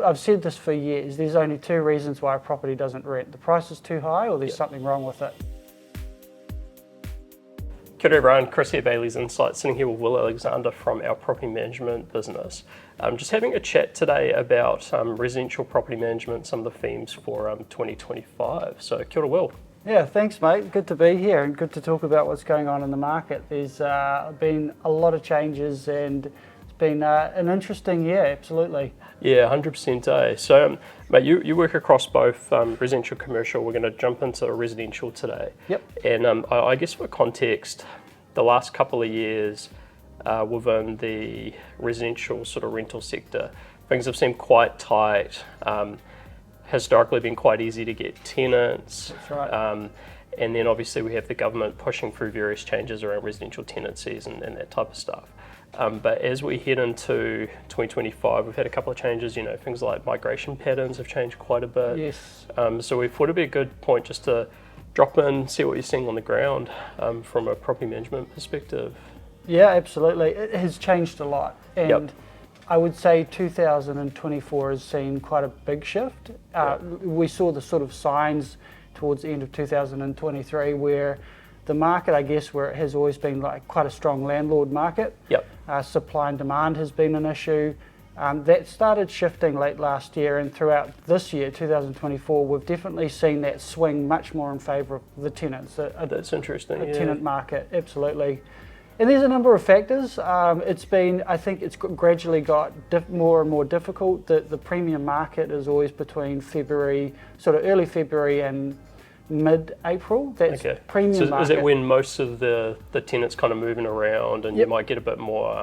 I've said this for years, there's only two reasons why a property doesn't rent. The price is too high or there's something wrong with it. Kia ora everyone, Chris here, Bayleys Insight, sitting here with Will Alexander from our property management business. Just having a chat today about residential property management, some of the themes for 2025. So kia ora, Will. Yeah, thanks mate, good to be here and good to talk about what's going on in the market. There's been a lot of changes and it's been an interesting year, absolutely. Yeah, 100%. So, mate, you work across both residential and commercial. We're going to jump into residential today. Yep. And I guess for context, the last couple of years within the residential sort of rental sector, things have seemed quite tight. Historically been quite easy to get tenants. That's right. And then obviously we have the government pushing through various changes around residential tenancies and that type of stuff. But as we head into 2025, we've had a couple of changes, you know, things like migration patterns have changed quite a bit. Yes. So we thought it'd be a good point just to drop in, see what you're seeing on the ground from a property management perspective. Yeah, absolutely. It has changed a lot. And Yep. I would say 2024 has seen quite a big shift. We saw the sort of signs towards the end of 2023 where the market, I guess, where it has always been like quite a strong landlord market. Yep. Supply and demand has been an issue. That started shifting late last year, and throughout this year, 2024, we've definitely seen that swing much more in favour of the tenants. That's interesting. A tenant market, absolutely. And there's a number of factors. I think it's gradually got more and more difficult. The premium market is always between February, sort of early February and mid-April. That's Okay. premium So market. is it when most of the tenants kind of moving around and Yep. you might get a bit more,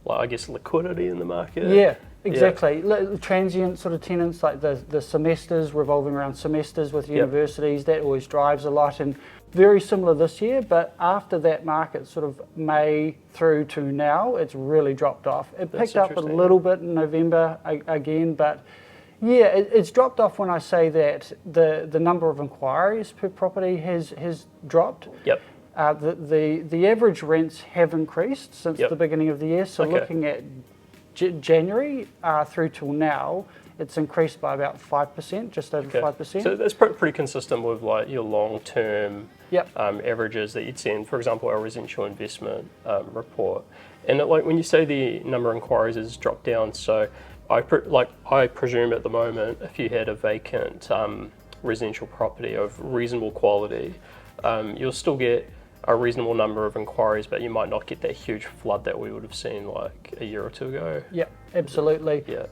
like I guess, liquidity in the market? Yeah, exactly. Transient sort of tenants, like the semesters, revolving around semesters with universities, that always drives a lot. And very similar this year, but after that market, sort of May through to now, it's really dropped off. It picked up a little bit in November again, but yeah, it's dropped off when I say that the number of inquiries per property has dropped. Yep. The average rents have increased since the beginning of the year. So looking at January through till now, it's increased by about 5%, just over 5%. So that's pretty consistent with like your long-term averages that you'd see in, for example, our residential investment report. And like when you say the number of inquiries has dropped down, so I presume at the moment, if you had a vacant residential property of reasonable quality, you'll still get a reasonable number of inquiries, but you might not get that huge flood that we would have seen like a year or two ago. Yeah, absolutely. Yeah.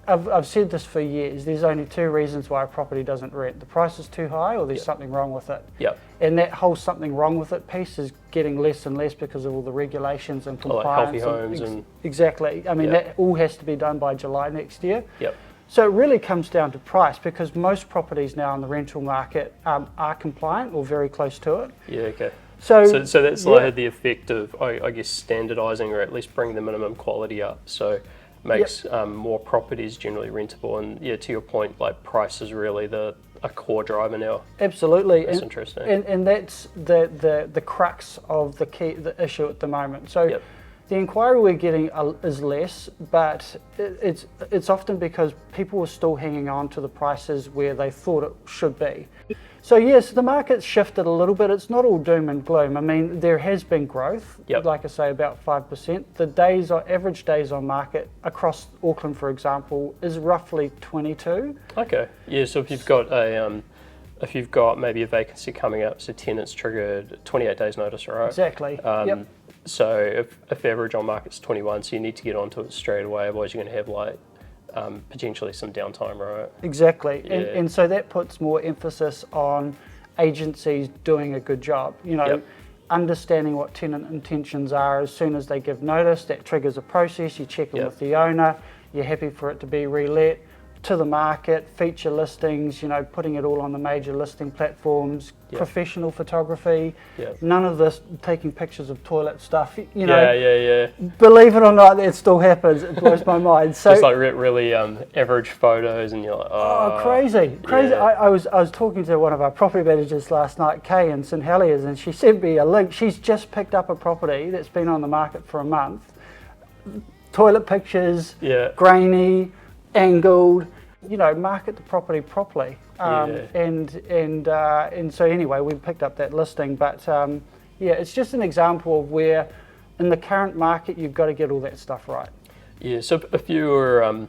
I've said this for years, there's only two reasons why a property doesn't rent. The price is too high or there's something wrong with it. Yep. And that whole something wrong with it piece is getting less and less because of all the regulations and compliance. Like healthy homes and exactly. I mean, that all has to be done by July next year. Yep. So it really comes down to price because most properties now in the rental market are compliant or very close to it. Yeah, okay. So that's like had the effect of, I guess, standardising or at least bringing the minimum quality up. So makes more properties generally rentable. And yeah, to your point, like price is really a core driver now. Absolutely. That's interesting. And that's the crux of the issue at the moment. So the inquiry we're getting is less, but it's often because people are still hanging on to the prices where they thought it should be. So yes, the market's shifted a little bit. It's not all doom and gloom. I mean, there has been growth, like I say, about 5%. The average days on market across Auckland, for example, is roughly 22. Okay. Yeah, so if you've got maybe a vacancy coming up, so tenants triggered 28 days notice, right? Exactly. So if average on market's 21, so you need to get onto it straight away, otherwise you're going to have like potentially some downtime, right? Exactly. And so that puts more emphasis on agencies doing a good job, you know, understanding what tenant intentions are. As soon as they give notice, that triggers a process. You check in with the owner, you're happy for it to be relet to the market, feature listings, you know, putting it all on the major listing platforms, professional photography, none of this taking pictures of toilet stuff, you know. Believe it or not, that still happens. It blows my mind. So just like really average photos, and you're like, oh, crazy. I was talking to one of our property managers last night, Kay in St Heliers, and she sent me a link. She's just picked up a property that's been on the market for a month. Toilet pictures, grainy, angled, market the property properly. And so anyway, we picked up that listing, but it's just an example of where in the current market you've got to get all that stuff right. Yeah, so if you're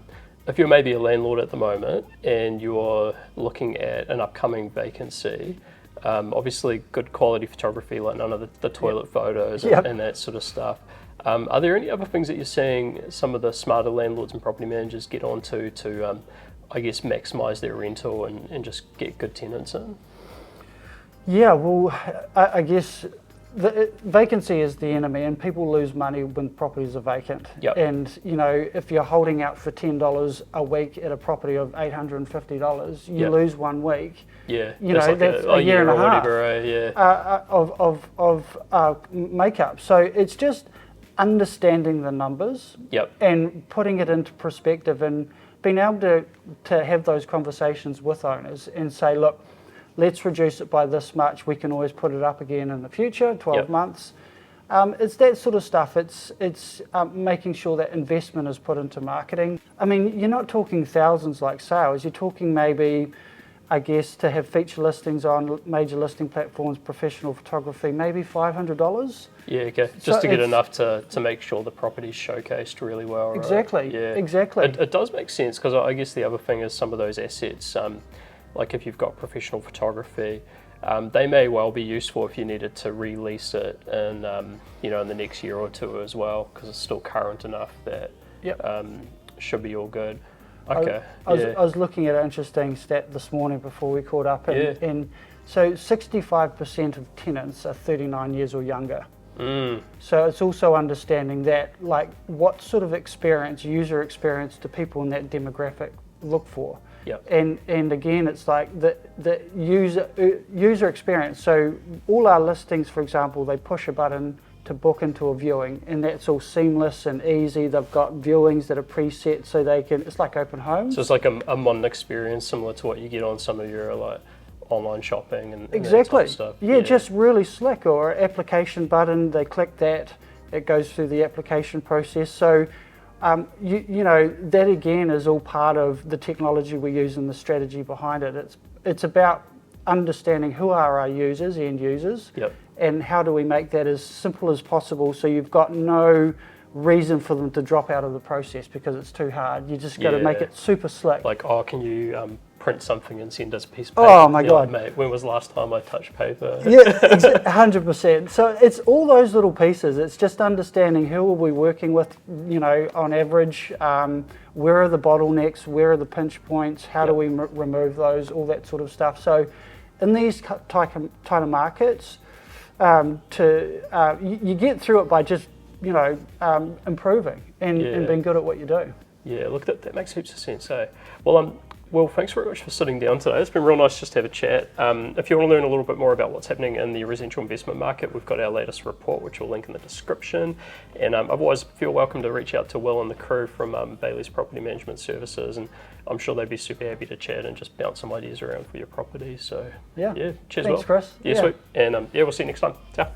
maybe a landlord at the moment and you're looking at an upcoming vacancy, obviously good quality photography, like none of the toilet photos and that sort of stuff. Are there any other things that you're seeing some of the smarter landlords and property managers get onto to, I guess, maximise their rental and just get good tenants in? Yeah, well, I guess vacancy is the enemy, and people lose money when properties are vacant. And if you're holding out for $10 a week at a property of $850, you lose 1 week. Yeah, that's a year and a half of makeup. So it's just understanding the numbers and putting it into perspective and being able to have those conversations with owners and say, look, let's reduce it by this much. We can always put it up again in the future, 12 months. It's that sort of stuff. It's making sure that investment is put into marketing. I mean, you're not talking thousands like sales. You're talking maybe, I guess, to have feature listings on major listing platforms, professional photography, maybe $500. Yeah, okay. Just to get enough to make sure the property's showcased really well. Exactly, right? Yeah. Exactly. It does make sense, because I guess the other thing is some of those assets, like if you've got professional photography, they may well be useful if you needed to release it in, in the next year or two as well, because it's still current enough that should be all good. Okay. I was looking at an interesting stat this morning before we caught up, and so 65% of tenants are 39 years or younger. So it's also understanding that, like, what sort of user experience do people in that demographic look for? And again, it's like the user experience. So all our listings, for example, they push a button to book into a viewing, and that's all seamless and easy. They've got viewings that are preset, so it's like open homes. So it's like a modern experience similar to what you get on some of your like online shopping and exactly that type of stuff. Yeah, just really slick. Or application button, they click that, it goes through the application process. So that again is all part of the technology we use and the strategy behind it. It's about understanding who are our users, end users, and how do we make that as simple as possible, so you've got no reason for them to drop out of the process because it's too hard. You just got to make it super slick. Like, can you print something and send us a piece of paper? Oh my God, mate, when was the last time I touched paper? Yeah, 100%. So it's all those little pieces. It's just understanding who are we working with, on average, where are the bottlenecks, where are the pinch points, how do we remove those, all that sort of stuff. So in these type of markets, you get through it by just improving and being good at what you do. Yeah, look, that makes heaps of sense. Well, thanks very much for sitting down today. It's been real nice just to have a chat. If you want to learn a little bit more about what's happening in the residential investment market, we've got our latest report, which we'll link in the description. And otherwise, feel welcome to reach out to Will and the crew from Bayleys Property Management Services, and I'm sure they'd be super happy to chat and just bounce some ideas around for your property. So, cheers, thanks, Will. Chris. Yeah, sweet. And we'll see you next time. Ciao.